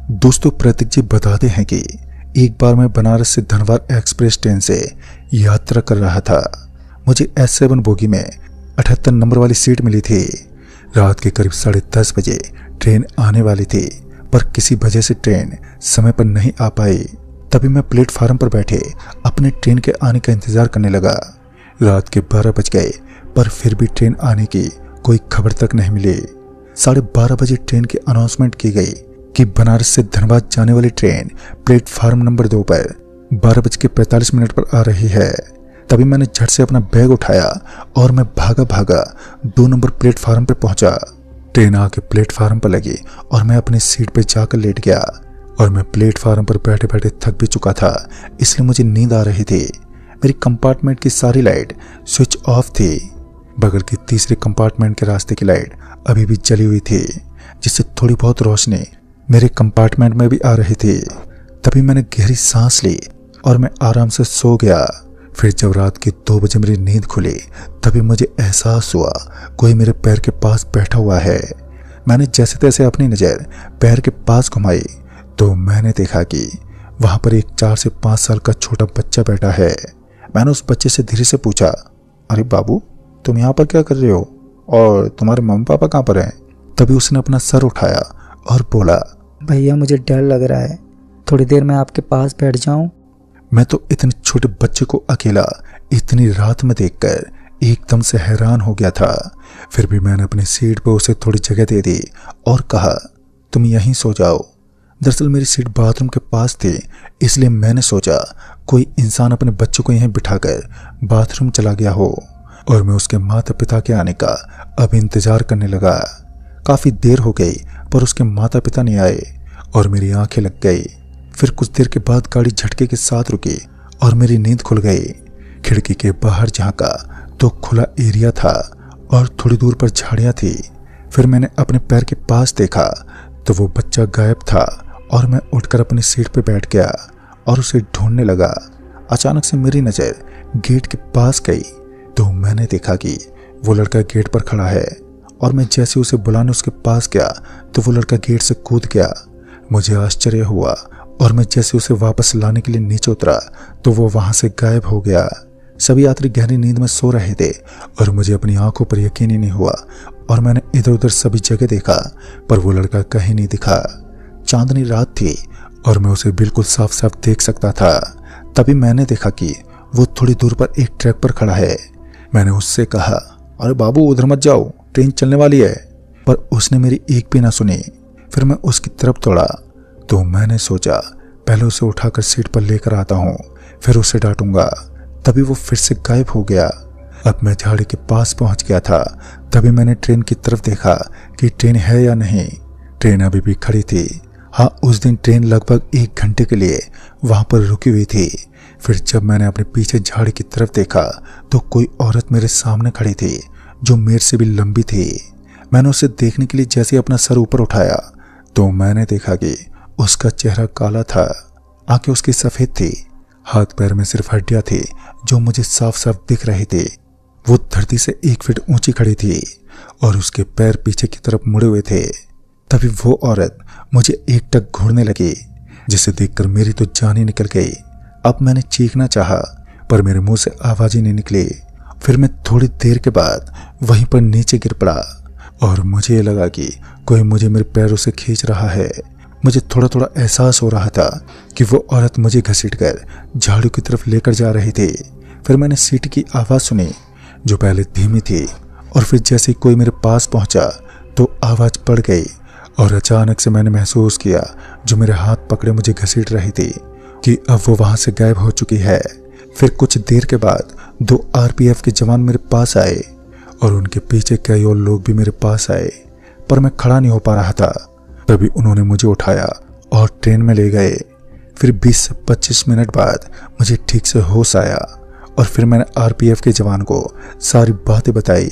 दोस्तों, प्रतीक जी बताते हैं कि एक बार मैं बनारस से धनबाद एक्सप्रेस ट्रेन से यात्रा कर रहा था। मुझे S7 बोगी में 78 नंबर वाली सीट मिली थी। रात के करीब 10:30 बजे ट्रेन आने वाली थी, पर किसी वजह से ट्रेन समय पर नहीं आ पाई। तभी मैं प्लेटफार्म पर बैठे अपने ट्रेन के आने का इंतजार करने लगा। रात के 12 बज गए, पर फिर भी ट्रेन आने की कोई खबर तक नहीं मिली। 12:30 बजे ट्रेन की अनाउंसमेंट की गई कि बनारस से धनबाद जाने वाली ट्रेन प्लेटफार्म नंबर 2 पर 12:45 पर आ रही है। तभी मैंने झट से अपना बैग उठाया और मैं भागा भागा 2 नंबर प्लेटफार्म पर पहुंचा। ट्रेन आके प्लेटफार्म पर लगी और मैं अपनी सीट पर जाकर लेट गया। और मैं प्लेटफार्म पर बैठे बैठे थक भी चुका था, इसलिए मुझे नींद आ रही थी। मेरी कंपार्टमेंट की सारी लाइट स्विच ऑफ थी। बगल की तीसरे कंपार्टमेंट के रास्ते की लाइट अभी भी जली हुई थी, जिससे थोड़ी बहुत रोशनी मेरे कंपार्टमेंट में भी आ रही थी। तभी मैंने गहरी सांस ली और मैं आराम से सो गया। फिर जब रात के 2 बजे मेरी नींद खुली, तभी मुझे एहसास हुआ कोई मेरे पैर के पास बैठा हुआ है। मैंने जैसे तैसे अपनी नज़र पैर के पास घुमाई तो मैंने देखा कि वहां पर एक 4 से 5 साल का छोटा बच्चा बैठा है। मैंने उस बच्चे से धीरे से पूछा, अरे बाबू, तुम यहाँ पर क्या कर रहे हो और तुम्हारे मम्मी पापा कहाँ पर हैं? तभी उसने अपना सर उठाया और बोला, भैया मुझे डर लग रहा है, थोड़ी देर में आपके पास बैठ जाऊं? मैं तो इतने छोटे बच्चे को अकेला इतनी रात में देखकर एकदम से हैरान हो गया था। फिर भी मैंने अपनी सीट पर उसे थोड़ी जगह दे दी और कहा, तुम यहीं सो जाओ। दरअसल मेरी सीट बाथरूम के पास थी, इसलिए मैंने सोचा कोई इंसान अपने बच्चे को यहीं बिठाकर बाथरूम चला गया हो। और मैं उसके माता पिता के आने का अब इंतजार करने लगा। काफी देर हो गई, पर उसके माता पिता नहीं आए और मेरी आंखें लग गई। फिर कुछ देर के बाद गाड़ी झटके के साथ रुकी और मेरी नींद खुल गई। खिड़की के बाहर झांका तो खुला एरिया था और थोड़ी दूर पर झाड़ियां थी। फिर मैंने अपने पैर के पास देखा तो वो बच्चा गायब था और मैं उठकर अपनी सीट पर बैठ गया और उसे ढूंढने लगा। अचानक से मेरी नज़र गेट के पास गई तो मैंने देखा कि वो लड़का गेट पर खड़ा है और मैं जैसे उसे बुलाने उसके पास गया तो वो लड़का गेट से कूद गया। मुझे आश्चर्य हुआ और मैं जैसे उसे वापस लाने के लिए नीचे उतरा तो वो वहां से गायब हो गया। सभी यात्री गहरी नींद में सो रहे थे और मुझे अपनी आंखों पर यकीन ही नहीं हुआ और मैंने इधर उधर सभी जगह देखा, पर वो लड़का कहीं नहीं दिखा। चांदनी रात थी और मैं उसे बिल्कुल साफ साफ देख सकता था। तभी मैंने देखा कि वो थोड़ी दूर पर एक ट्रैक पर खड़ा है। मैंने उससे कहा, अरे बाबू, उधर मत जाओ, ट्रेन चलने वाली है। पर उसने मेरी एक भी ना सुनी। फिर मैं उसकी तरफ दौड़ा तो मैंने सोचा पहले उसे उठाकर सीट पर लेकर आता हूँ, फिर उसे डांटूंगा। तभी वो फिर से गायब हो गया। अब मैं झाड़ी के पास पहुंच गया था। तभी मैंने ट्रेन की तरफ देखा कि ट्रेन है या नहीं। ट्रेन अभी भी खड़ी थी। हाँ, उस दिन ट्रेन लगभग 1 घंटे के लिए वहां पर रुकी हुई थी। फिर जब मैंने अपने पीछे झाड़ी की तरफ देखा तो कोई औरत मेरे सामने खड़ी थी जो मेरे से भी लंबी थी। मैंने उसे देखने के लिए जैसे ही अपना सर ऊपर उठाया तो मैंने देखा कि उसका चेहरा काला था, आंखें उसकी सफेद थी, हाथ पैर में सिर्फ हड्डियां थी जो मुझे साफ साफ दिख रही थी। वो धरती से 1 फीट ऊंची खड़ी थी और उसके पैर पीछे की तरफ मुड़े हुए थे। तभी वो औरत मुझे एकटक घूरने लगी, जिसे देखकर मेरी तो जान ही निकल गई। अब मैंने चीखना चाहा, पर मेरे मुंह से आवाज ही नहीं निकली। फिर मैं थोड़ी देर के बाद वहीं पर नीचे गिर पड़ा और मुझे लगा कि कोई मुझे मेरे पैरों से खींच रहा है। मुझे थोड़ा थोड़ा एहसास हो रहा था कि वो औरत मुझे घसीटकर झाड़ू की तरफ लेकर जा रही थी। फिर मैंने सीटी की आवाज़ सुनी जो पहले धीमी थी और फिर जैसे कोई मेरे पास पहुंचा तो आवाज़ बढ़ गई और अचानक से मैंने महसूस किया जो मेरे हाथ पकड़े मुझे घसीट रही थी कि अब वो वहां से गायब हो चुकी है। फिर कुछ देर के बाद 2 RPF के जवान मेरे पास आए और उनके पीछे कई और लोग भी मेरे पास आए, पर मैं खड़ा नहीं हो पा रहा था। तभी उन्होंने मुझे उठाया और ट्रेन में ले गए। फिर 20 से 25 मिनट बाद मुझे ठीक से होश आया और फिर मैंने RPF के जवान को सारी बातें बताई।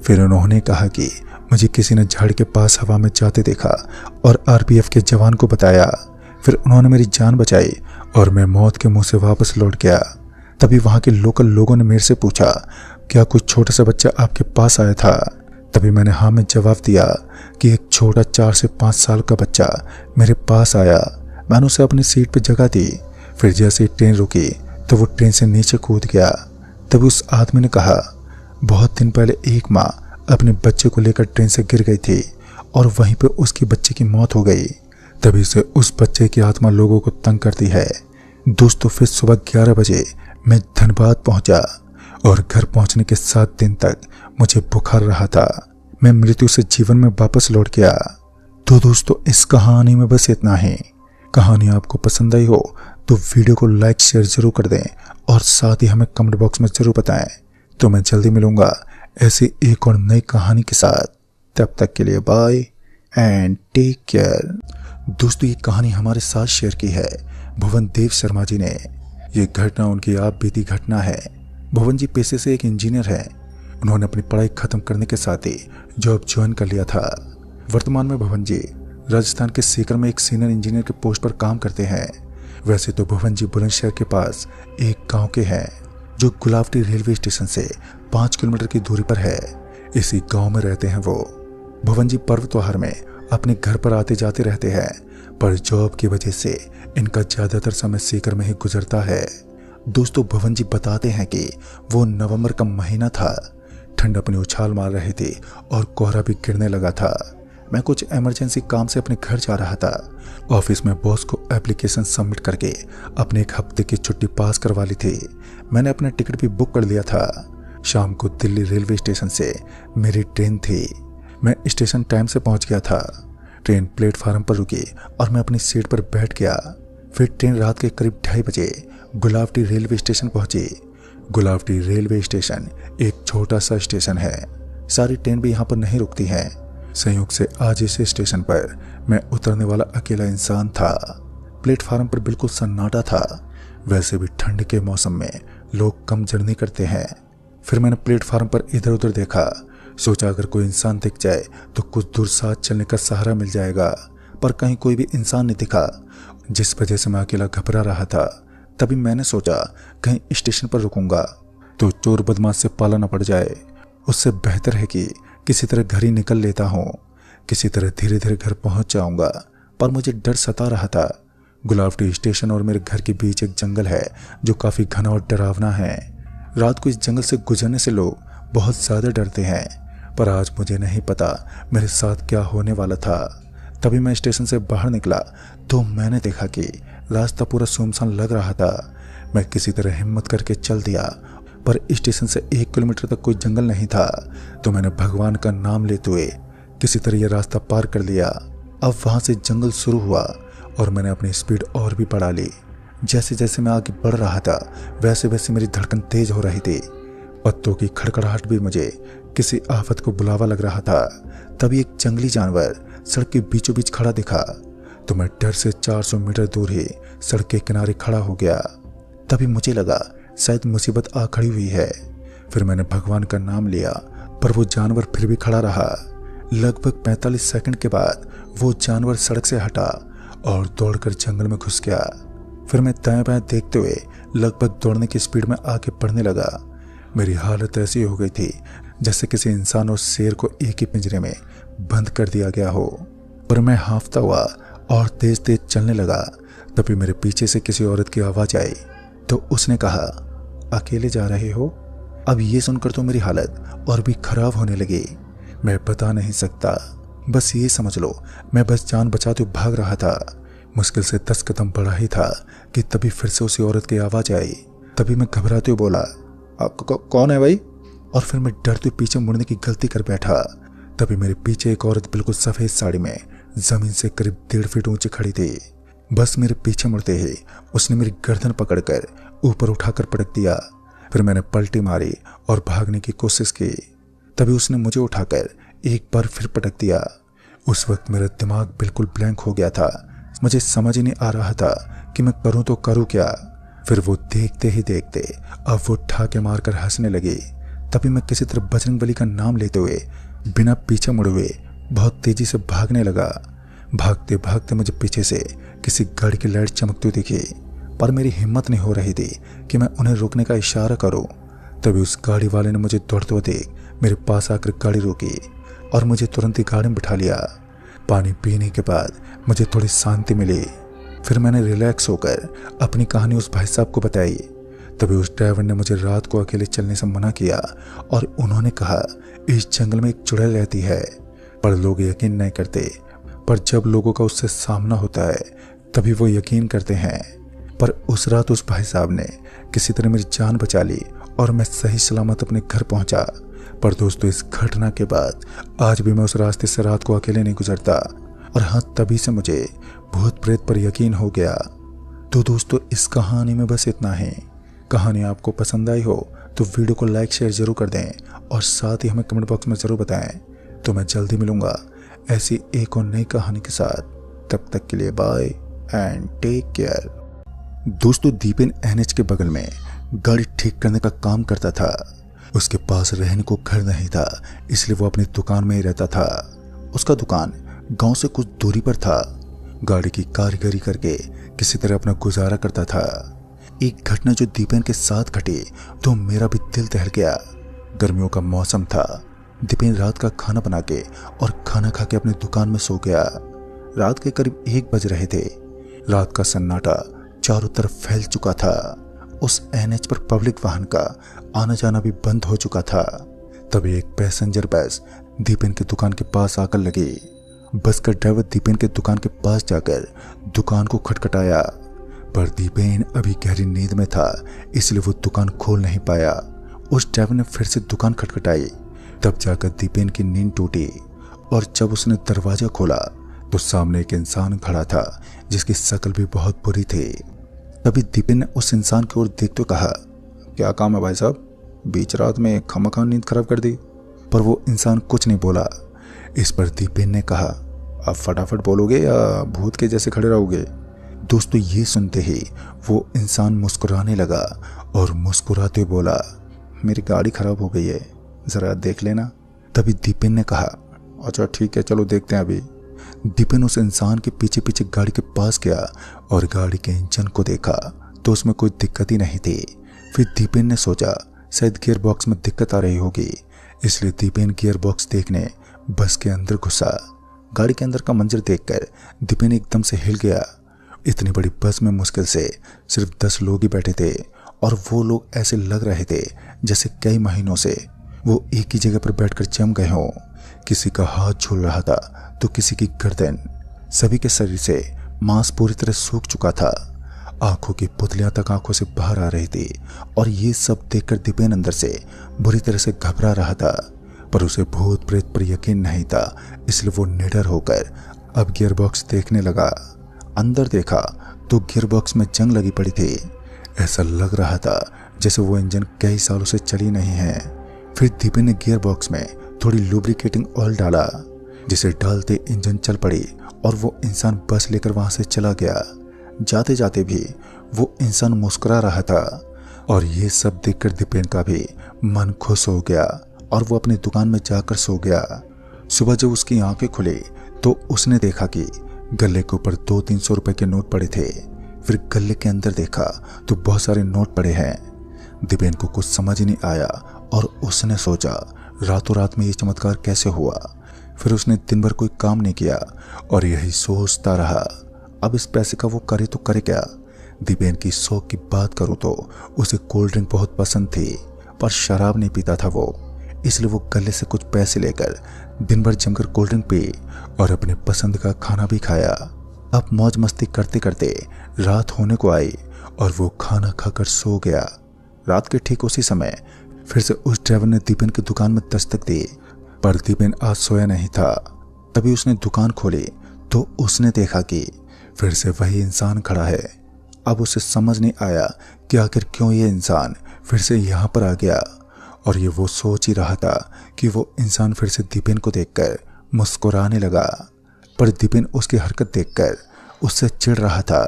फिर उन्होंने कहा कि मुझे किसी ने झाड़ी के पास हवा में जाते देखा और RPF के जवान को बताया। फिर उन्होंने मेरी जान बचाई और मैं मौत के मुंह से वापस लौट गया। तभी वहां के लोकल लोगों ने मेरे से पूछा, क्या कोई छोटा सा बच्चा आपके पास आया था? तभी मैंने हाँ में जवाब दिया कि एक छोटा 4 से 5 साल का बच्चा मेरे पास आया। मैंने उसे अपनी सीट पर जगह दी। फिर जैसे ही ट्रेन रुकी तो वो ट्रेन से नीचे कूद गया। तभी उस आदमी ने कहा, बहुत दिन पहले एक माँ अपने बच्चे को लेकर ट्रेन से गिर गई थी और वहीं पर उसकी बच्चे की मौत हो गई। तभी से उस बच्चे की आत्मा लोगों को तंग करती है। दोस्तों, फिर सुबह 11 बजे मैं धनबाद पहुंचा और घर पहुंचने के 7 दिन तक मुझे बुखार रहा था। मैं मृत्यु से जीवन में वापस लौट गया। तो दोस्तों, इस कहानी में बस इतना ही। कहानी आपको पसंद आई हो तो वीडियो को लाइक शेयर जरूर कर दें और साथ ही हमें कमेंट बॉक्स में जरूर बताएं। तो मैं जल्दी मिलूंगा ऐसी एक और नई कहानी के साथ। तब तक के लिए बाय एंड टेक केयर। दोस्तों, ये कहानी हमारे साथ शेयर की है भुवन देव शर्मा जी ने। ये घटना उनकी आप बीती घटना है। भुवन जी पेशे से एक इंजीनियर है। उन्होंने अपनी पढ़ाई खत्म करने के साथ ही जॉब ज्वाइन कर लिया था। वर्तमान में भुवन जी राजस्थान के सीकर में एक सीनियर इंजीनियर के पोस्ट पर काम करते हैं। वैसे तो भुवन जी बुलंदशहर के पास एक गांव के हैं जो गुलावटी रेलवे स्टेशन से 5 किलोमीटर की दूरी पर है। इसी गांव में रहते हैं वो। भुवन जी पर्व त्योहार में अपने घर पर आते जाते रहते हैं, पर जॉब की वजह से इनका ज्यादातर समय सीकर में ही गुजरता है। दोस्तों, भुवन जी बताते हैं कि वो नवंबर का महीना था। ठंड अपनी उछाल मार रही थी और कोहरा भी गिरने लगा था। मैं कुछ इमरजेंसी काम से अपने घर जा रहा था। ऑफिस में बॉस को एप्लीकेशन सबमिट करके अपने 1 हफ्ते की छुट्टी पास करवा ली थी। मैंने अपना टिकट भी बुक कर लिया था। शाम को दिल्ली रेलवे स्टेशन से मेरी ट्रेन थी। मैं स्टेशन टाइम से पहुंच गया था। ट्रेन प्लेटफार्म पर रुकी और मैं अपनी सीट पर बैठ गया। फिर ट्रेन रात के करीब 2:30 बजे गुलावटी रेलवे स्टेशन पहुंची। गुलावटी रेलवे स्टेशन एक छोटा सा स्टेशन है। सारी ट्रेन भी यहाँ पर नहीं रुकती हैं। संयोग से आज इस स्टेशन पर मैं उतरने वाला अकेला इंसान था। प्लेटफार्म पर बिल्कुल सन्नाटा था। वैसे भी ठंड के मौसम में लोग कम जर्नी करते हैं। फिर मैंने प्लेटफार्म पर इधर उधर देखा। सोचा अगर कोई इंसान दिख जाए तो कुछ दूर साथ चलने का सहारा मिल जाएगा, पर कहीं कोई भी इंसान नहीं दिखा, जिस वजह से मैं अकेला घबरा रहा था। तभी मैंने सोचा कहीं स्टेशन पर रुकूंगा तो चोर बदमाश से पाला न पड़ जाए। उससे बेहतर है कि किसी तरह घर ही निकल लेता हूँ। किसी तरह धीरे धीरे घर पहुंच जाऊंगा, पर मुझे डर सता रहा था। गुलावटी स्टेशन और मेरे घर के बीच एक जंगल है जो काफी घना और डरावना है। रात को इस जंगल से गुजरने से लोग बहुत ज्यादा डरते हैं, पर आज मुझे नहीं पता मेरे साथ क्या होने वाला था। तभी मैं स्टेशन से बाहर निकला तो मैंने देखा कि रास्ता पूरा सुनसान लग रहा था। मैं किसी तरह हिम्मत करके चल दिया, पर स्टेशन से 1 किलोमीटर तक कोई जंगल नहीं था। तो मैंने भगवान का नाम लेते हुए किसी तरह यह रास्ता पार कर लिया। अब वहां से जंगल शुरू हुआ और मैंने अपनी स्पीड और भी बढ़ा ली। जैसे जैसे मैं आगे बढ़ रहा था वैसे वैसे मेरी धड़कन तेज हो रही थी। पत्तों की खड़खड़ाहट भी मुझे किसी आफत को बुलावा लग रहा था। तभी एक जंगली जानवर सड़क के बीचों बीच खड़ा दिखा तो मैं डर से 400 मीटर दूर ही सड़क के किनारे खड़ा हो गया। तभी मुझे लगा शायद मुसीबत आ खड़ी हुई है। फिर मैंने भगवान का नाम लिया, पर वो जानवर फिर भी खड़ा रहा। लगभग 45 सेकंड के बाद वो जानवर सड़क से हटा और दौड़कर जंगल में घुस गया। फिर मैं दाएं बाएं देखते हुए लगभग दौड़ने की स्पीड में आगे बढ़ने लगा। मेरी हालत ऐसी हो गई थी जैसे किसी इंसान और शेर को एक ही पिंजरे में बंद कर दिया गया हो। पर मैं हांफता हुआ और तेज तेज चलने लगा। तभी मेरे पीछे से किसी औरत की आवाज आई तो उसने कहा, अकेले जा रहे हो? अब ये सुनकर तो मेरी हालत और भी खराब होने लगी। मैं बता नहीं सकता, बस ये समझ लो मैं बस जान बचाते हुए भाग रहा था। मुश्किल से 10 कदम बढ़ा ही था कि तभी फिर से उसी औरत की आवाज आई। तभी मैं घबराते हुए बोला, कौन है भाई? और फिर मैं डरते पीछे मुड़ने की गलती कर बैठा। तभी मेरे पीछे एक औरत बिल्कुल सफेद साड़ी में जमीन से करीब 1.5 फीट ऊंची खड़ी थी। बस मेरे पीछे मुड़ते ही उसने मेरी गर्दन पकड़कर ऊपर उठाकर पटक दिया। फिर मैंने पलटी मारी और भागने की कोशिश की। तभी उसने मुझे उठाकर एक बार फिर पटक दिया। उस वक्त मेरा दिमाग बिल्कुल ब्लैंक हो गया था। मुझे समझ ही नहीं आ रहा था कि मैं करूं तो करूं क्या। फिर वो देखते ही देखते अब वो ठाके मारकर हंसने लगी। तभी मैं किसी तरह बजरंगबली का नाम लेते हुए बिना पीछे मुड़े हुए बहुत तेजी से भागने लगा। भागते भागते मुझे पीछे से किसी गाड़ी की लाइट चमकती दिखी, पर मेरी हिम्मत नहीं हो रही थी कि मैं उन्हें रोकने का इशारा करूं। तभी उस गाड़ी वाले ने मुझे दौड़ते हुए देख मेरे पास आकर गाड़ी रोकी। और मुझे तुरंत ही गाड़ी में बिठा लिया। पानी पीने के बाद मुझे थोड़ी शांति मिली। फिर मैंने रिलैक्स होकर अपनी कहानी उस भाई साहब को बताई। तभी उस ड्राइवर ने मुझे रात को अकेले चलने से मना किया और उन्होंने कहा इस जंगल में एक चुड़ैल रहती है, पर लोग यकीन नहीं करते। पर जब लोगों का उससे सामना होता है तभी वो यकीन करते हैं। पर उस रात उस भाई साहब ने किसी तरह मेरी जान बचा ली और मैं सही सलामत अपने घर पहुंचा। पर दोस्तों, इस घटना के बाद आज भी मैं उस रास्ते से रात को अकेले नहीं गुजरता। और हाँ, तभी से मुझे भूत प्रेत पर यकीन हो गया। तो दोस्तों, इस कहानी में बस इतना ही। कहानी आपको पसंद आई हो तो वीडियो को लाइक शेयर जरूर कर दें और साथ ही हमें कमेंट बॉक्स में जरूर बताएं। तो मैं जल्दी मिलूंगा ऐसी एक और नई कहानी के साथ। तब तक के लिए बाय एंड टेक केयर। दोस्तों, दीपेन NH के बगल में गाड़ी ठीक करने का काम करता था। उसके पास रहने को घर नहीं था, इसलिए वो अपनी दुकान में ही रहता था। उसका दुकान गांव से कुछ दूरी पर था। गाड़ी की कारीगरी करके किसी तरह अपना गुजारा करता था। एक घटना जो दीपेन के साथ घटी तो मेरा भी दिल दहल गया। गर्मियों का मौसम था। दीपेन रात का खाना बना के और खाना खा के अपनी दुकान में सो गया। रात के करीब 1 बज रहे थे। रात का सन्नाटा चारों तरफ फैल चुका था। उस NH पर पब्लिक वाहन का आना जाना भी बंद हो चुका था। तभी एक पैसेंजर बस दीपेन की दुकान के पास आकर लगी। बस का ड्राइवर दीपेन के दुकान के पास जाकर दुकान को खटखटाया, पर दीपेन अभी गहरी नींद में था, इसलिए वो दुकान खोल नहीं पाया। उस ड्राइवर ने फिर से दुकान खटखटाई, तब जाकर दीपेन की नींद टूटी। और जब उसने दरवाजा खोला तो सामने एक इंसान खड़ा था जिसकी शक्ल भी बहुत बुरी थी। तभी दीपेन ने उस इंसान की ओर देखते कहा, क्या काम है भाई साहब, बीच रात में खामखा नींद खराब कर दी। पर वो इंसान कुछ नहीं बोला। इस पर दीपेन ने कहा, आप फटाफट बोलोगे या भूत के जैसे खड़े रहोगे। दोस्तों, ये सुनते ही वो इंसान मुस्कुराने लगा और मुस्कुराते बोला, मेरी गाड़ी खराब हो गई है, जरा देख लेना। तभी दीपेन ने कहा, अच्छा ठीक है, चलो देखते हैं अभी। दीपेन उस इंसान के पीछे पीछे गाड़ी के पास गया और गाड़ी के इंजन को देखा तो उसमें कोई दिक्कत ही नहीं थी। फिर दीपेन ने सोचा शायद गियर बॉक्स में दिक्कत आ रही होगी, इसलिए दीपेन गियर बॉक्स देखने बस के अंदर घुसा। गाड़ी के अंदर का मंजर देखकर दीपेन एकदम से हिल गया। इतनी बड़ी बस में मुश्किल से सिर्फ 10 लोग ही बैठे थे और वो लोग ऐसे लग रहे थे जैसे कई महीनों से वो एक ही जगह पर बैठकर जम गए हों। किसी का हाथ झूल रहा था तो किसी की गर्दन। सभी के शरीर से मांस पूरी तरह सूख चुका था। आंखों की पुतलियां तक आंखों से बाहर आ रही थी और ये सब देखकर दीपेन अंदर से बुरी तरह से घबरा रहा था। पर उसे भूत प्रेत पर यकीन नहीं था, इसलिए वो निडर होकर अब गियर बॉक्स देखने लगा। अंदर देखा तो गियर बॉक्स में जंग लगी पड़ी थी। ऐसा लग रहा था जैसे वो इंजन कई सालों से चली नहीं है। फिर दीपेन ने गियर बॉक्स में थोड़ी लुब्रिकेटिंग ऑयल डाला, जिसे डालते इंजन चल पड़ी और वो इंसान बस लेकर वहां से चला गया। जाते जाते भी वो इंसान मुस्कुरा रहा था और ये सब देखकर दीपेन का भी मन खुश हो गया और वो अपनी दुकान में जाकर सो गया। सुबह जब उसकी आंखें खुली तो उसने देखा कि गले के ऊपर 200-300 रुपए के नोट पड़े थे। फिर गले के अंदर देखा तो बहुत सारे नोट पड़े हैं। दीपेन को कुछ समझ नहीं आया और उसने सोचा रातों रात में ये चमत्कार कैसे हुआ। फिर उसने दिन भर कोई काम नहीं किया और यही सोचता रहा, अब इस पैसे का वो करे तो करे क्या। दीपेन की शौक की बात करूं तो उसे कोल्ड ड्रिंक बहुत पसंद थी, पर शराब नहीं पीता था वो, इसलिए वो गले से कुछ पैसे लेकर दिन भर जमकर कोल्ड ड्रिंक पी और अपने पसंद का खाना भी खाया। अब मौज मस्ती करते करते रात होने को आई और वो खाना खाकर सो गया। रात के ठीक उसी समय फिर से उस ड्राइवर ने दीपेन की दुकान में दस्तक दी, पर दीपेन आज सोया नहीं था। तभी उसने दुकान खोली तो उसने देखा कि फिर से वही इंसान खड़ा है। अब उसे समझ नहीं आया कि आखिर क्यों ये इंसान फिर से यहाँ पर आ गया, और ये वो सोच ही रहा था कि वो इंसान फिर से दीपेन को देखकर मुस्कुराने लगा। पर दीपेन उसकी हरकत देखकर उससे चिढ़ रहा था,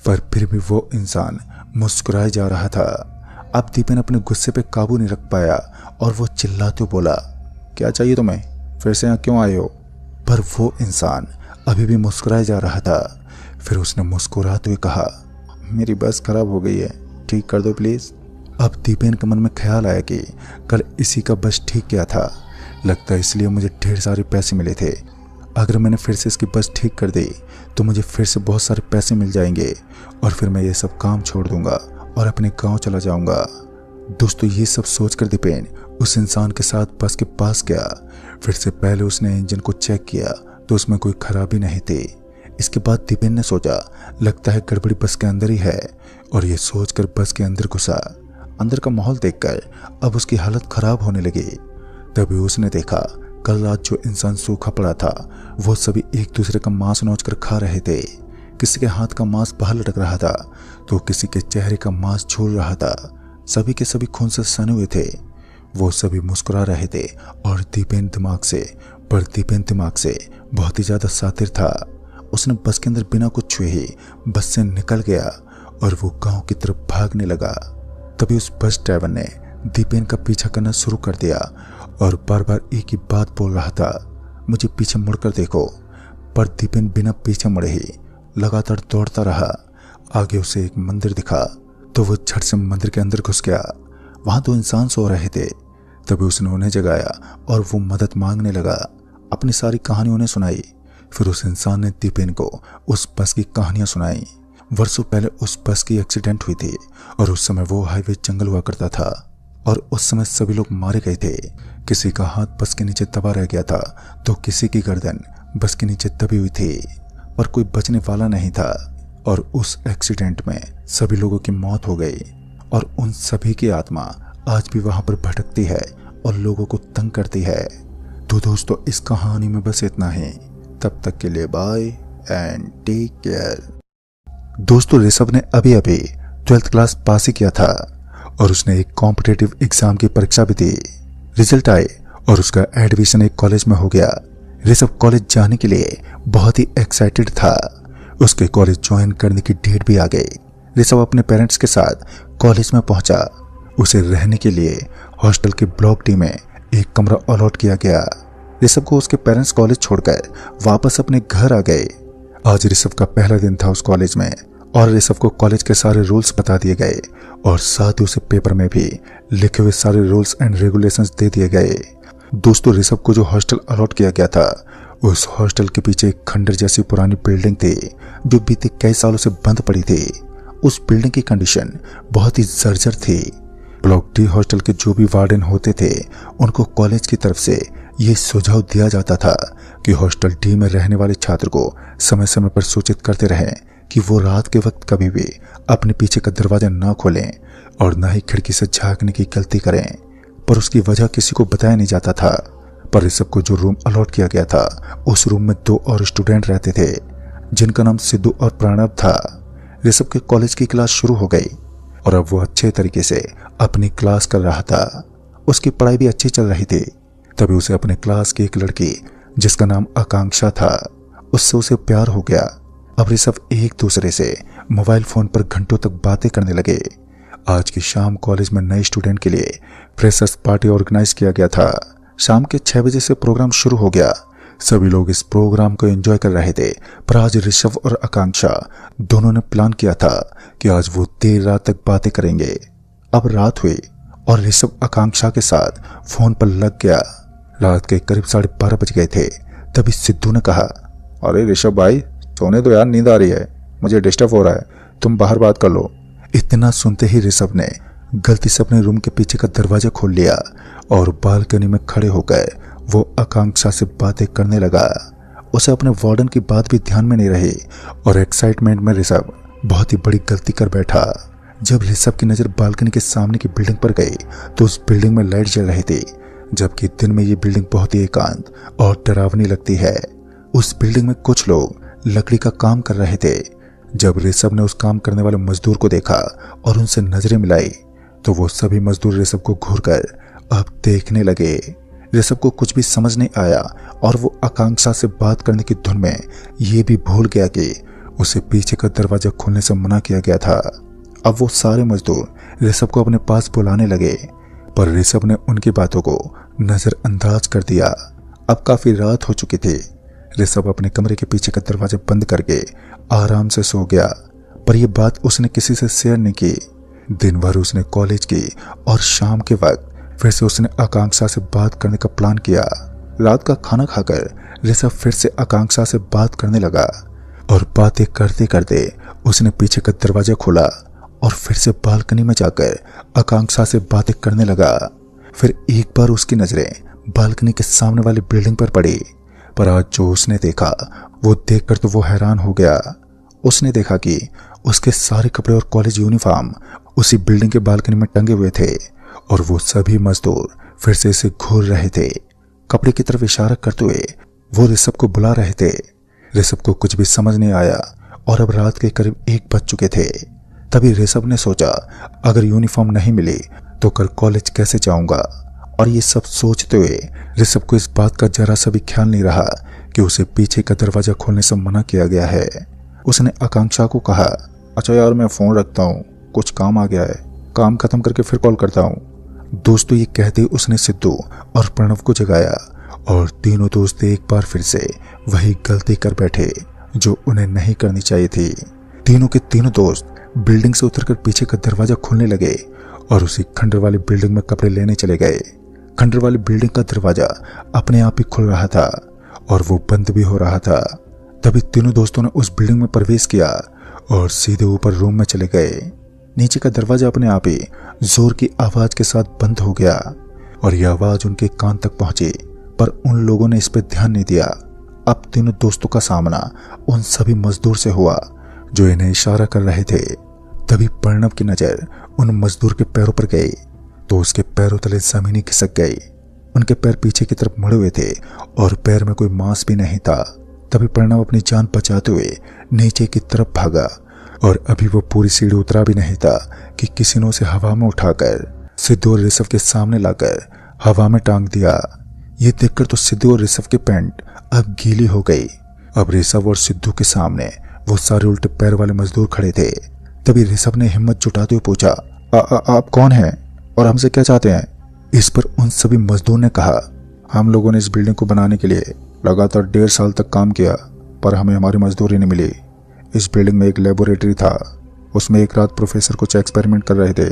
पर फिर भी वो इंसान मुस्कुराए जा रहा था। अब दीपेन अपने गुस्से पे काबू नहीं रख पाया और वो चिल्लाते बोला, क्या चाहिए तुम्हें, फिर से यहाँ क्यों आए हो। पर वो इंसान अभी भी मुस्कुराए जा रहा था। फिर उसने मुस्कुराते हुए कहा, मेरी बस खराब हो गई है, ठीक कर दो प्लीज। अब दीपेन के मन में ख्याल आया कि कल इसी का बस ठीक किया था। लगता है इसलिए मुझे ढेर सारे पैसे मिले थे। अगर मैंने फिर से इसकी बस ठीक कर दी तो मुझे फिर से बहुत सारे पैसे मिल जाएंगे और फिर मैं ये सब काम छोड़ दूंगा और अपने गांव चला जाऊंगा। दोस्तों, ये सब सोचकर दीपेन उस इंसान के साथ बस के पास गया। फिर से पहले उसने इंजन को चेक किया तो उसमें कोई खराबी नहीं थी। इसके बाद दीपेन ने सोचा लगता है गड़बड़ी बस के अंदर ही है, और ये सोचकर बस के अंदर घुसा। अंदर का माहौल देखकर अब उसकी हालत खराब होने लगी। तभी उसने देखा कल रात जो इंसान सूखा पड़ा था वो सभी एक दूसरे का मांस नोच कर खा रहे थे। किसी के हाथ का मांस बाहर लटक रहा था तो किसी के चेहरे का मांस झूल रहा था। सभी के सभी खून से सने हुए थे। वो सभी मुस्कुरा रहे थे और दीपेन दिमाग से बहुत ही ज्यादा सातिर था। उसने बस के अंदर बिना कुछ छुए ही बस से निकल गया और वो गांव की तरफ भागने लगा। तभी उस बस ड्राइवर ने दीपेन का पीछा करना शुरू कर दिया और बार बार एक ही बात बोल रहा था, मुझे पीछे मुड़कर देखो। पर दीपेन बिना पीछे मुड़े ही लगातार दौड़ता रहा। आगे उसे एक मंदिर दिखा तो वो झट से मंदिर के अंदर घुस गया। वहां 2 इंसान सो रहे थे। तभी उसने उन्हें जगाया और वो मदद मांगने लगा। अपनी सारी कहानी उन्हें सुनाई। फिर उस इंसान ने दीपेन को उस बस की कहानियां सुनाई। वर्षों पहले उस बस की एक्सीडेंट हुई थी और उस समय वो हाईवे जंगल हुआ करता था और उस समय सभी लोग मारे गए थे। किसी का हाथ बस के नीचे दबा रह गया था तो किसी की गर्दन बस के नीचे दबी हुई थी, पर कोई बचने वाला नहीं था। और उस एक्सीडेंट में सभी लोगों की मौत हो गई और उन सभी की आत्मा आज भी वहां पर भटकती है और लोगों को तंग करती है। तो दोस्तों, इस कहानी में बस इतना ही। तब तक के लिए बाय एंड टेक केयर। दोस्तों, ऋषभ ने अभी 12th क्लास पास ही किया था और उसने एक कॉम्पिटिटिव एग्जाम की परीक्षा भी दी। रिजल्ट आए और उसका एडमिशन एक कॉलेज में हो गया। ऋषभ कॉलेज जाने के लिए बहुत ही एक्साइटेड था। उसके कॉलेज ज्वाइन करने की डेट भी आ गई। ऋषभ अपने पेरेंट्स के साथ कॉलेज में पहुंचा। उसे रहने के लिए हॉस्टल के ब्लॉक डी में एक कमरा अलॉट किया गया। ऋषभ को उसके पेरेंट्स कॉलेज छोड़कर वापस अपने घर आ गए। आज ऋषभ का पहला दिन था उस कॉलेज में और ऋषभ को कॉलेज के सारे रूल्स बता दिए गए और साथ ही उसे पेपर में भी लिखे हुए सारे रूल्स एंड रेगुलेशंस दे दिए गए। दोस्तों, ऋषभ को जो हॉस्टल अलॉट किया गया था उस हॉस्टल के पीछे एक खंडर जैसी पुरानी बिल्डिंग थी जो बीते कई सालों से बंद पड़ी थी। उस बिल्डिंग की कंडीशन बहुत ही जर्जर थी। ब्लॉक डी हॉस्टल के जो भी वार्डन होते थे उनको कॉलेज की तरफ से ये सुझाव दिया जाता था कि हॉस्टल डी में रहने वाले छात्र को समय समय पर सूचित करते रहें कि वो रात के वक्त कभी भी अपने पीछे का दरवाजा ना खोलें और ना ही खिड़की से झांकने की गलती करें। पर उसकी वजह किसी को बताया नहीं जाता था। पर ऋषभ को जो रूम अलॉट किया गया था उस रूम में 2 और स्टूडेंट रहते थे जिनका नाम सिद्धू और प्रणव था। ऋषभ के कॉलेज की क्लास शुरू हो गई और अब वो अच्छे तरीके से अपनी क्लास कर रहा था। उसकी पढ़ाई भी अच्छी चल रही थी। तभी उसे अपने क्लास की एक लड़की जिसका नाम आकांक्षा था उससे उसे प्यार हो गया। अब ऋषभ एक दूसरे से मोबाइल फोन पर घंटों तक बातें करने लगे। आज की शाम कॉलेज में नए स्टूडेंट के लिए फ्रेशर्स पार्टी ऑर्गेनाइज किया गया था। शाम के 6 बजे से प्रोग्राम शुरू हो गया। सभी लोग इस प्रोग्राम को एंजॉय कर रहे थे, पर आज ऋषभ और आकांक्षा दोनों ने प्लान किया था कि आज वो देर रात तक बातें करेंगे। अब रात हुई और ऋषभ आकांक्षा के साथ फोन पर लग गया। रात के करीब 12:30 बज गए थे। तभी सिद्धू ने कहा, अरे ऋषभ भाई, सोने दो यार, नींद आ रही है, मुझे डिस्टर्ब हो रहा है, तुम बाहर बात कर लो। इतना सुनते ही ऋषभ ने गलती से अपने रूम के पीछे का दरवाजा खोल लिया और बालकनी में खड़े होकर वो आकांक्षा से बातें करने लगा। उसे अपने वार्डन की बात भी ध्यान में नहीं रही और एक्साइटमेंट में ऋषभ बहुत ही बड़ी गलती कर बैठा। जब ऋषभ की नजर बालकनी के सामने की बिल्डिंग पर गई तो उस बिल्डिंग में लाइट जल रही थी, जबकि दिन में ये बिल्डिंग बहुत ही एकांत और डरावनी लगती है। उस बिल्डिंग में कुछ लोग लकड़ी का काम कर रहे थे। जब ऋषभ ने उस काम करने वाले मजदूर को देखा और उनसे नजरें मिलाई तो वो सभी मजदूर ऋषभ को घूरकर अब देखने लगे। ऋषभ को कुछ भी समझ नहीं आया और वो आकांक्षा से बात करने की धुन में ये भी भूल गया कि उसे पीछे का दरवाजा खोलने से मना किया गया था। अब वो सारे मजदूर ऋषभ को अपने पास बुलाने लगे, पर ऋषभ ने उनकी बातों को नजरअंदाज कर दिया। अब काफी रात हो चुकी थी। ऋषभ अपने कमरे के पीछे का दरवाजा बंद करके आराम से सो गया, पर यह बात उसने किसी से शेयर नहीं की। दिन भर उसने कॉलेज की और शाम के वक्त फिर से उसने आकांक्षा से बात करने का प्लान किया। रात का खाना खाकर ऋषभ फिर से आकांक्षा से बात करने लगा और बातें करते करते उसने पीछे का दरवाजा खोला और फिर से बालकनी में जाकर आकांक्षा से बातें करने लगा। फिर एक बार उसकी नजरें बालकनी के सामने वाली बिल्डिंग पर पड़ी, पर आज जो उसने देखा वो देखकर तो वो हैरान हो गया। उसने देखा कि उसके सारे कपड़े और कॉलेज यूनिफॉर्म उसी बिल्डिंग के बालकनी में टंगे हुए थे और वो सभी मजदूर फिर से इसे घूर रहे थे। कपड़े की तरफ इशारा करते हुए वो ऋषभ को बुला रहे थे। ऋषभ को कुछ भी समझ नहीं आया और अब रात के करीब 1 बज चुके थे। तभी ऋषभ ने सोचा, अगर यूनिफॉर्म नहीं मिली तो कल कॉलेज कैसे जाऊंगा। और ये सब सोचते हुए ऋषभ को इस बात का जरा सा भी ख्याल नहीं रहा कि उसे पीछे का दरवाजा खोलने से मना किया गया है। उसने आकांक्षा को कहा, अच्छा यार मैं फोन रखता हूँ, कुछ काम आ गया है, काम खत्म करके फिर कॉल करता हूँ। दोस्तों ये कहते उसने सिद्धू और प्रणव को जगाया और तीनों दोस्त एक बार फिर से वही गलती कर बैठे जो उन्हें नहीं करनी चाहिए थी। तीनों के तीनों दोस्त बिल्डिंग से उतरकर पीछे का दरवाजा खोलने लगे और उसी खंडर वाली बिल्डिंग में कपड़े लेने चले गए। खंडर वाली बिल्डिंग का दरवाजा अपने आप ही खुल रहा था और वो बंद भी हो रहा था। तभी तीनों दोस्तों ने उस बिल्डिंग में प्रवेश किया और सीधे ऊपर रूम में चले गए। नीचे का दरवाजा अपने आप ही जोर की आवाज के साथ बंद हो गया और यह आवाज उनके कान तक पहुंची, पर उन लोगों ने इस पर ध्यान नहीं दिया। अब तीनों दोस्तों का सामना उन सभी मजदूर से हुआ जो इन्हें इशारा कर रहे थे। तभी प्रणव की नजर उन मजदूर के पैरों पर गई तो उसके पैरों तले जमीन ही खिसक गई। उनके पैर पीछे की तरफ मुड़े हुए थे और पैर में कोई मांस भी नहीं था। तभी प्रणव अपनी जान बचाते हुए नीचे की तरफ भागा और अभी वो पूरी सीढ़ी उतरा भी नहीं था कि किसी ने उसे हवा में उठाकर सिद्धू और ऋषभ के सामने लाकर हवा में टांग दिया। ये देखकर तो सिद्धू और ऋषभ की पैंट अब गीली हो गई। अब ऋषभ और सिद्धू के सामने वो सारे उल्टे पैर वाले मजदूर खड़े थे। तभी ऋषभ ने हिम्मत जुटाते हुए पूछा, आप कौन हैं और हमसे क्या चाहते हैं? इस पर उन सभी मजदूर ने कहा, हम लोगों ने इस बिल्डिंग को बनाने के लिए लगातार 1.5 साल तक काम किया, पर हमें हमारी मजदूरी नहीं मिली। इस बिल्डिंग में एक लेबोरेटरी था, उसमें एक रात प्रोफेसर कुछ एक्सपेरिमेंट कर रहे थे।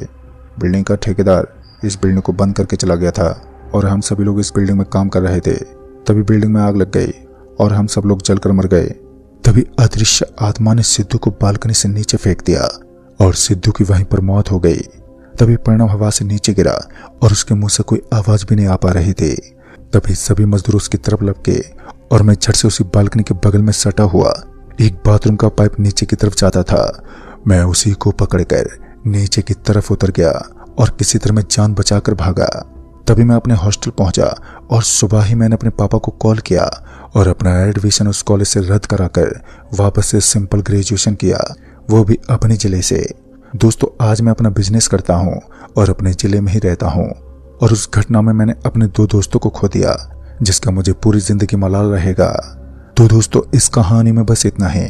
बिल्डिंग का ठेकेदार इस बिल्डिंग को बंद करके चला गया था और हम सभी लोग इस बिल्डिंग में काम कर रहे थे। तभी बिल्डिंग में आग लग गई और हम सब लोग जलकर मर गए। तभी अदृश्य आत्मा ने सिद्धू को बालकनी से नीचे फेंक दिया और सिद्धू की वहीं पर मौत हो गई। तभी प्रणव हवा से नीचे गिरा और उसके मुंह से कोई आवाज भी नहीं आ पा रही थी। तभी सभी मजदूर उसकी तरफ लपके और मैं झट से उसी बालकनी के बगल में सटा हुआ एक बाथरूम का पाइप नीचे की तरफ जाता था। मैं उसी को पकड़कर नीचे की तरफ उतर गया और किसी तरह मैं जान बचाकर भागा। तभी मैं अपने हॉस्टल पहुंचा और सुबह ही मैंने अपने पापा को कॉल किया और अपना एडमिशन उस कॉलेज से रद्द कराकर वापस से सिंपल ग्रेजुएशन किया, वो भी अपने जिले से। दोस्तों आज मैं अपना बिजनेस करता हूँ और अपने जिले में ही रहता हूँ और उस घटना में मैंने अपने 2 दोस्तों को खो दिया जिसका मुझे पूरी जिंदगी मलाल रहेगा। तो दोस्तों इस कहानी में बस इतना ही।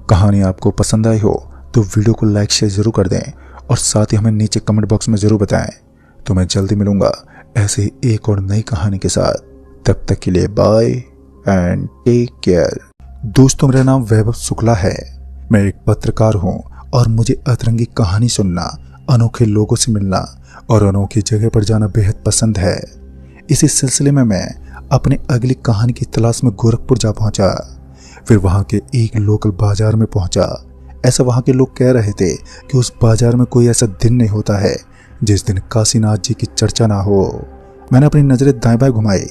कहानी आपको पसंद आई हो तो वीडियो को लाइक शेयर जरूर कर दें और साथ ही हमें नीचे कमेंट बॉक्स में जरूर बताएं। तो मैं जल्दी मिलूंगा ऐसे ही एक और नई कहानी के साथ। तब तक के लिए बाय एंड टेक केयर। दोस्तों मेरा नाम वैभव शुक्ला है। मैं एक पत्रकार हूँ और मुझे अतरंगी कहानी सुनना, अनोखे लोगों से मिलना और अनोखी जगह पर जाना बेहद पसंद है। इसी सिलसिले में मैं अपनी अगली कहानी की तलाश में गोरखपुर जा पहुंचा। फिर वहां के एक लोकल बाजार में पहुंचा। ऐसा वहां के लोग कह रहे थे कि उस बाजार में कोई ऐसा दिन नहीं होता है जिस दिन काशीनाथ जी की चर्चा ना हो। मैंने अपनी नजरें दाएं बाएं घुमाई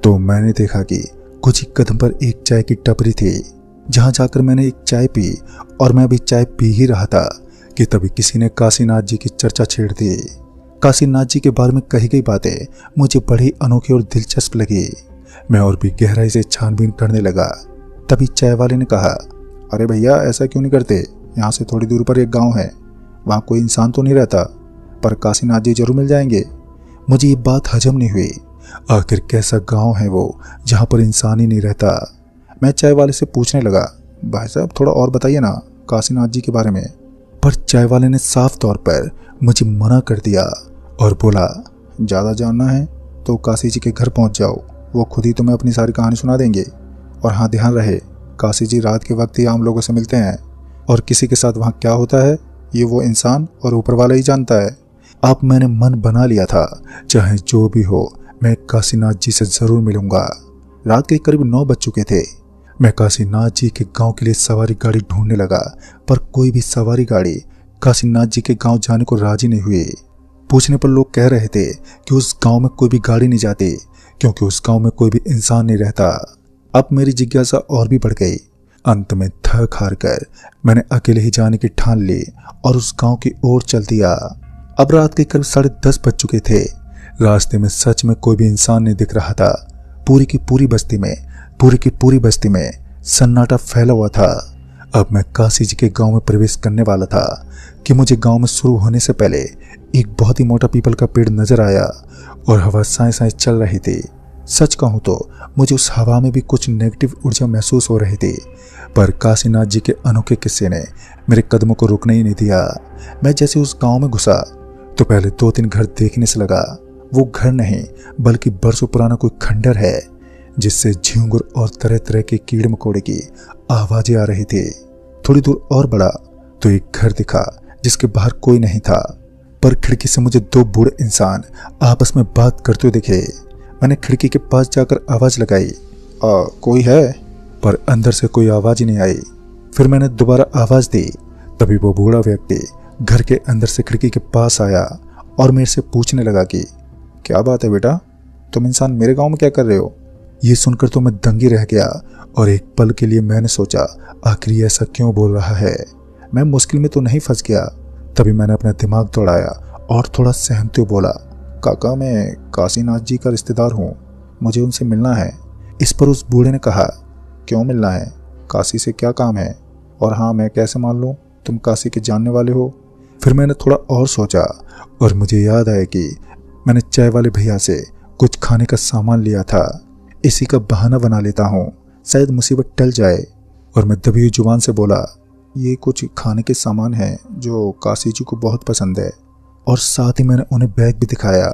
तो मैंने देखा कि कुछ ही कदम पर एक चाय की टपरी थी। जहां जाकर मैंने एक चाय पी और मैं अभी चाय पी ही रहा था कि तभी किसी ने काशीनाथ जी की चर्चा छेड़ दी। काशीनाथ जी के बारे में कही गई बातें मुझे बड़ी अनोखी और दिलचस्प लगी। मैं और भी गहराई से छानबीन करने लगा। तभी चाय वाले ने कहा, अरे भैया ऐसा क्यों नहीं करते, यहाँ से थोड़ी दूर पर एक गांव है, वहाँ कोई इंसान तो नहीं रहता, पर काशीनाथ जी जरूर मिल जाएंगे। मुझे ये बात हजम नहीं हुई। आखिर कैसा गांव है वो जहाँ पर इंसान ही नहीं रहता। मैं चाय वाले से पूछने लगा, भाई साहब थोड़ा और बताइए ना काशीनाथ जी के बारे में। पर चाय वाले ने साफ तौर पर मुझे मना कर दिया और बोला, ज़्यादा जानना है तो काशी जी के घर पहुंच जाओ, वो खुद ही तुम्हें अपनी सारी कहानी सुना देंगे। और हाँ ध्यान रहे, काशी जी रात के वक्त ही आम लोगों से मिलते हैं और किसी के साथ वहाँ क्या होता है ये वो इंसान और ऊपर वाला ही जानता है। अब मैंने मन बना लिया था, चाहे जो भी हो मैं काशीनाथ जी से जरूर मिलूंगा। रात के करीब 9 बज चुके थे। मैं काशीनाथ जी के गांव के लिए सवारी गाड़ी ढूंढने लगा, पर कोई भी सवारी गाड़ी काशीनाथ जी के गांव जाने को राजी नहीं हुई। पूछने पर लोग कह रहे थे कि उस गांव में कोई भी गाड़ी नहीं जाती, क्योंकि उस गांव में कोई भी इंसान नहीं रहता। अब मेरी जिज्ञासा और भी बढ़ गई। अंत में थक हार कर मैंने अकेले ही जाने की ठान ली और उस गांव की ओर चल दिया। अब रात के करीब 10:30 बज चुके थे। रास्ते में सच में कोई भी इंसान नहीं दिख रहा था। पूरी की पूरी बस्ती में सन्नाटा फैला हुआ था। अब मैं काशी जी के गांव में प्रवेश करने वाला था कि मुझे गांव में शुरू होने से पहले एक बहुत ही मोटा पीपल का पेड़ नजर आया और हवा साए साए चल रही थी। सच कहूं तो मुझे उस हवा में भी कुछ नेगेटिव ऊर्जा महसूस हो रही थी, पर काशीनाथ जी के अनोखे किस्से ने मेरे कदमों को रुकने ही नहीं दिया। मैं जैसे उस गांव में घुसा तो पहले 2-3 घर देखने से लगा वो घर नहीं बल्कि बरसों पुराना कोई खंडर है, जिससे झींगुर और तरह तरह के कीड़े मकोड़े की आवाजें आ रही थी। थोड़ी दूर और बढ़ा तो एक घर दिखा जिसके बाहर कोई नहीं था, पर खिड़की से मुझे 2 बूढ़े इंसान आपस में बात करते हुए दिखे। मैंने खिड़की के पास जाकर आवाज लगाई, कोई है? पर अंदर से कोई आवाज ही नहीं आई। फिर मैंने दोबारा आवाज दी, तभी वो बूढ़ा व्यक्ति घर के अंदर से खिड़की के पास आया और मेरे से पूछने लगा कि क्या बात है बेटा, तुम इंसान मेरे गांव में क्या कर रहे हो? ये सुनकर तो मैं दंगी रह गया और एक पल के लिए मैंने सोचा आखिर ऐसा क्यों बोल रहा है, मैं मुश्किल में तो नहीं फंस गया। तभी मैंने अपना दिमाग दौड़ाया और थोड़ा सहमते हुए बोला, काका मैं काशीनाथ जी का रिश्तेदार हूँ, मुझे उनसे मिलना है। इस पर उस बूढ़े ने कहा, क्यों मिलना है? काशी से क्या काम है? और हाँ, मैं कैसे मान लूँ तुम काशी के जानने वाले हो? फिर मैंने थोड़ा और सोचा और मुझे याद आया कि मैंने चाय वाले भैया से कुछ खाने का सामान लिया था। इसी का बहाना बना लेता हूँ, शायद मुसीबत टल जाए। और मैं दबी हुई जुबान से बोला, ये कुछ खाने के सामान हैं जो काशी जी को बहुत पसंद है। और साथ ही मैंने उन्हें बैग भी दिखाया।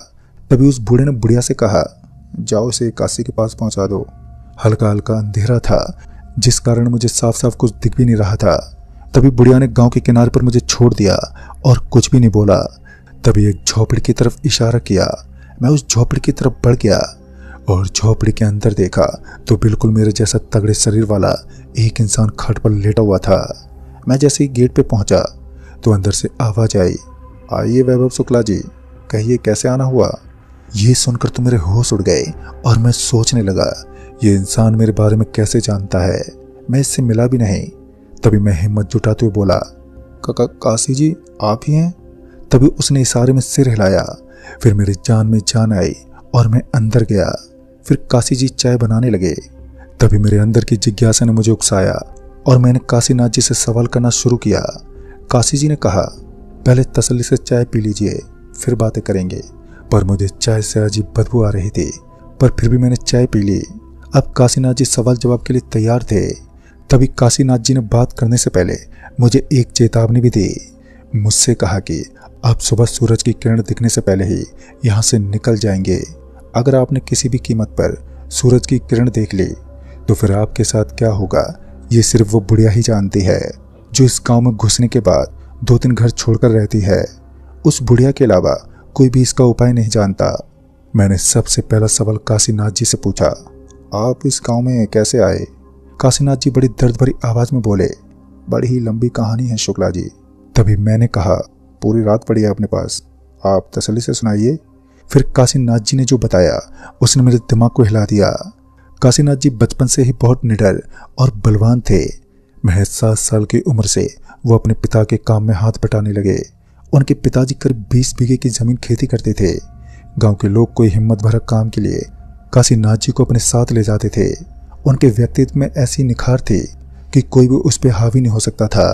तभी उस बूढ़े ने बुढ़िया से कहा, जाओ इसे काशी के पास पहुंचा दो। हल्का हल्का अंधेरा था, जिस कारण मुझे साफ साफ कुछ दिख भी नहीं रहा था। तभी बुढ़िया ने गांव के किनारे पर मुझे छोड़ दिया और कुछ भी नहीं बोला। तभी एक झोपड़ी की तरफ इशारा किया। मैं उस झोपड़ी की तरफ बढ़ गया और झोपड़ी के अंदर देखा तो बिल्कुल मेरे जैसा तगड़े शरीर वाला एक इंसान खाट पर लेटा हुआ था। मैं जैसे ही गेट पे पहुंचा तो अंदर से आवाज आई, आइए वैभव शुक्ला जी, कहिए कैसे आना हुआ? ये सुनकर तो मेरे होश उड़ गए और मैं सोचने लगा, ये इंसान मेरे बारे में कैसे जानता है? मैं इससे मिला भी नहीं। तभी मैं हिम्मत जुटाते हुए बोला, काका काशी जी आप ही हैं? तभी उसने इशारे में सिर हिलाया। फिर मेरी जान में जान आई और मैं अंदर गया। फिर काशी जी चाय बनाने लगे। तभी मेरे अंदर की जिज्ञासा ने मुझे उकसाया और मैंने काशीनाथ जी से सवाल करना शुरू किया। काशी जी ने कहा, पहले तसल्ली से चाय पी लीजिए, फिर बातें करेंगे। पर मुझे चाय से अजीब बदबू आ रही थी, पर फिर भी मैंने चाय पी ली। अब काशीनाथ जी सवाल जवाब के लिए तैयार थे। तभी काशीनाथ जी ने बात करने से पहले मुझे एक चेतावनी भी दी। मुझसे कहा कि आप सुबह सूरज की किरण दिखने से पहले ही यहाँ से निकल जाएंगे। अगर आपने किसी भी कीमत पर सूरज की किरण देख ली तो फिर आपके साथ क्या होगा ये सिर्फ वो बुढ़िया ही जानती है, जो इस गांव में घुसने के बाद 2-3 घर छोड़कर रहती है। उस बुढ़िया के अलावा कोई भी इसका उपाय नहीं जानता। मैंने सबसे पहला सवाल काशीनाथ जी से पूछा, आप इस गांव में कैसे आए? काशीनाथ जी बड़ी दर्द भरी आवाज में बोले, बड़ी ही लंबी कहानी है शुक्ला जी। तभी मैंने कहा, पूरी रात पड़ी है अपने पास, आप तसल्ली से सुनाइए। फिर काशीनाथ जी ने जो बताया उसने मेरे दिमाग को हिला दिया। काशीनाथ जी बचपन से ही बहुत निडर और बलवान थे। महज 7 साल की उम्र से वो अपने पिता के काम में हाथ बटाने लगे। उनके पिताजी करीब 20 बीघे की जमीन खेती करते थे। गांव के लोग कोई हिम्मत भरा काम के लिए काशीनाथ जी को अपने साथ ले जाते थे। उनके व्यक्तित्व में ऐसी निखार थी कि कोई भी उस पर हावी नहीं हो सकता था।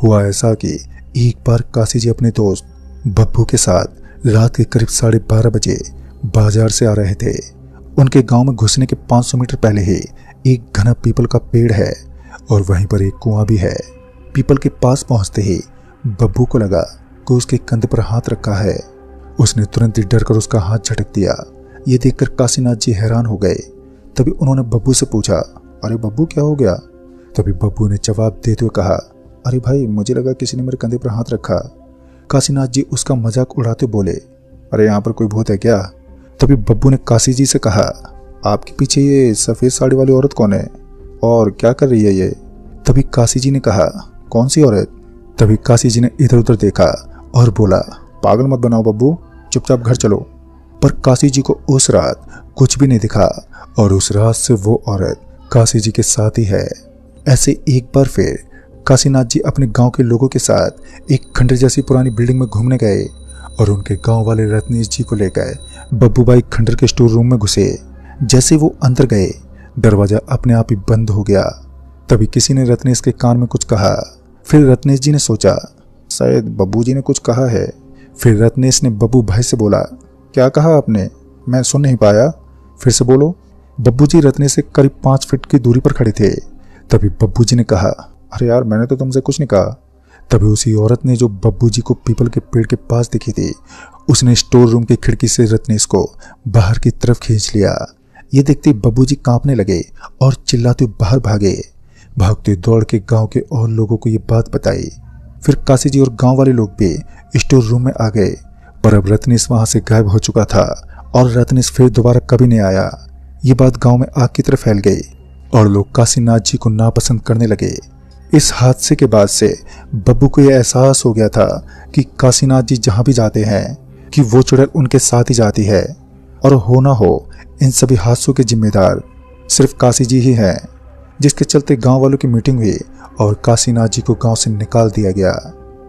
हुआ ऐसा कि एक बार काशी जी अपने दोस्त बब्बू के साथ रात के करीब 12:30 बजे बाजार से आ रहे थे। उनके गांव में घुसने के 500 मीटर पहले ही एक घना पीपल का पेड़ है और वहीं पर एक कुआं भी है। पीपल के पास पहुंचते ही बब्बू को लगा कि उसके कंधे पर हाथ रखा है। उसने तुरंत ही डर कर उसका हाथ झटक दिया। ये देखकर काशीनाथ जी हैरान हो गए। तभी उन्होंने बब्बू से पूछा, अरे बब्बू क्या हो गया? तभी बब्बू ने जवाब देते हुए कहा, अरे भाई मुझे लगा किसी ने मेरे कंधे पर हाथ रखा। काशीनाथ जी उसका मजाक उड़ाते बोले, अरे यहाँ पर कोई भूत है क्या? तभी बब्बू ने काशी जी से कहा, आपके पीछे ये सफ़ेद साड़ी वाली औरत कौन है और क्या कर रही है ये? तभी काशी जी ने कहा, कौन सी औरत? तभी काशी जी ने इधर उधर देखा और बोला, पागल मत बनाओ बब्बू, चुपचाप घर चलो। पर काशी जी को उस रात कुछ भी नहीं दिखा और उस रात से वो औरत काशी जी के साथ ही है। ऐसे एक बार फिर काशीनाथ जी अपने गांव के लोगों के साथ एक खंडर जैसी पुरानी बिल्डिंग में घूमने गए और उनके गांव वाले रत्नेश जी को लेकर बब्बू भाई खंडर के स्टोर रूम में घुसे। जैसे वो अंदर गए, दरवाजा अपने आप ही बंद हो गया। तभी किसी ने रत्नेश के कान में कुछ कहा। फिर रत्नेश जी ने सोचा, शायद बब्बू जी ने कुछ कहा है। फिर रत्नेश ने बब्बू भाई से बोला, क्या कहा आपने? मैं सुन नहीं पाया, फिर से बोलो। बब्बू जी रत्नेश से करीब 5 फीट की दूरी पर खड़े थे। तभी बब्बू जी ने कहा, अरे यार, मैंने तो तुमसे कुछ नहीं कहा। तभी उसी औरत ने जो बब्बू जी को पीपल के पेड़ के पास दिखी थी, उसने स्टोर रूम की खिड़की से रत्नेश को बाहर की तरफ खींच लिया। ये देखते बब्बू जी कांपने लगे और चिल्लाते बाहर भागे। भागते दौड़ के गांव के और लोगों को ये बात बताई। फिर काशी जी और गांव वाले लोग भी स्टोर रूम में आ गए। पर अब रत्नेश वहां से गायब हो चुका था और रत्नेश फिर दोबारा कभी नहीं आया। ये बात गांव में आग की तरह फैल गई और लोग काशीनाथ जी को नापसंद करने लगे। इस हादसे के बाद से बब्बू को यह एहसास हो गया था कि काशीनाथ जी जहां भी जाते हैं कि वो चुड़ैल उनके साथ ही जाती है और हो ना हो इन सभी हादसों के जिम्मेदार सिर्फ काशी जी ही हैं, जिसके चलते गांव वालों की मीटिंग हुई और काशीनाथ जी को गांव से निकाल दिया गया।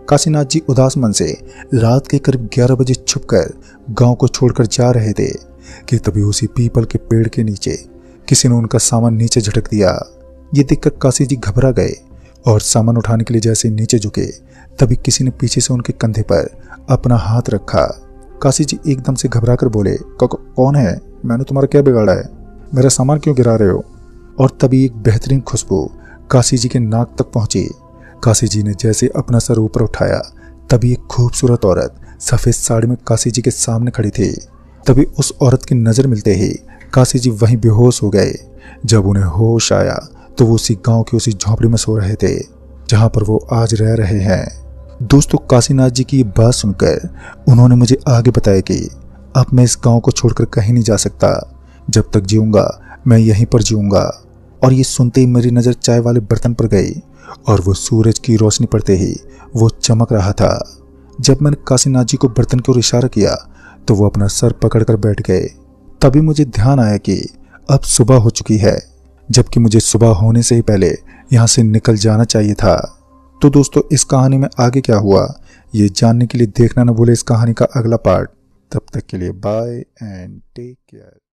काशीनाथ जी उदास मन से रात के करीब 11 बजे छुपकर गांव को छोड़कर जा रहे थे कि तभी उसी पीपल के पेड़ के नीचे किसी ने उनका सामान नीचे झटक दिया। ये देखकर काशी जी घबरा गए और सामान उठाने के लिए जैसे नीचे झुके, तभी किसी ने पीछे से उनके कंधे पर अपना हाथ रखा। काशी जी एकदम से घबरा कर बोले, कौन है? मैंने तुम्हारा क्या बिगाड़ा है? मेरा सामान क्यों गिरा रहे हो? और तभी एक बेहतरीन खुशबू काशी जी के नाक तक पहुंची। काशी जी ने जैसे अपना सर ऊपर उठाया, तभी एक खूबसूरत औरत सफेद साड़ी में काशी जी के सामने खड़ी थी। तभी उस औरत की नजर मिलते ही काशी जी वहीं बेहोश हो गए। जब उन्हें होश आया तो वो उसी गांव की उसी झोंपड़ी में सो रहे थे जहां पर वो आज रह रहे हैं। दोस्तों, काशीनाथ जी की ये बात सुनकर उन्होंने मुझे आगे बताया कि अब मैं इस गांव को छोड़कर कहीं नहीं जा सकता। जब तक जीऊंगा मैं यहीं पर जीऊंगा। और ये सुनते ही मेरी नज़र चाय वाले बर्तन पर गई और वो सूरज की रोशनी पड़ते ही वो चमक रहा था। जब मैंने काशीनाथ जी को बर्तन की ओर इशारा किया तो वो अपना सर पकड़कर बैठ गए। तभी मुझे ध्यान आया कि अब सुबह हो चुकी है, जबकि मुझे सुबह होने से ही पहले यहाँ से निकल जाना चाहिए था। तो दोस्तों, इस कहानी में आगे क्या हुआ ये जानने के लिए देखना न भूले इस कहानी का अगला पार्ट। तब तक के लिए बाय एंड टेक केयर।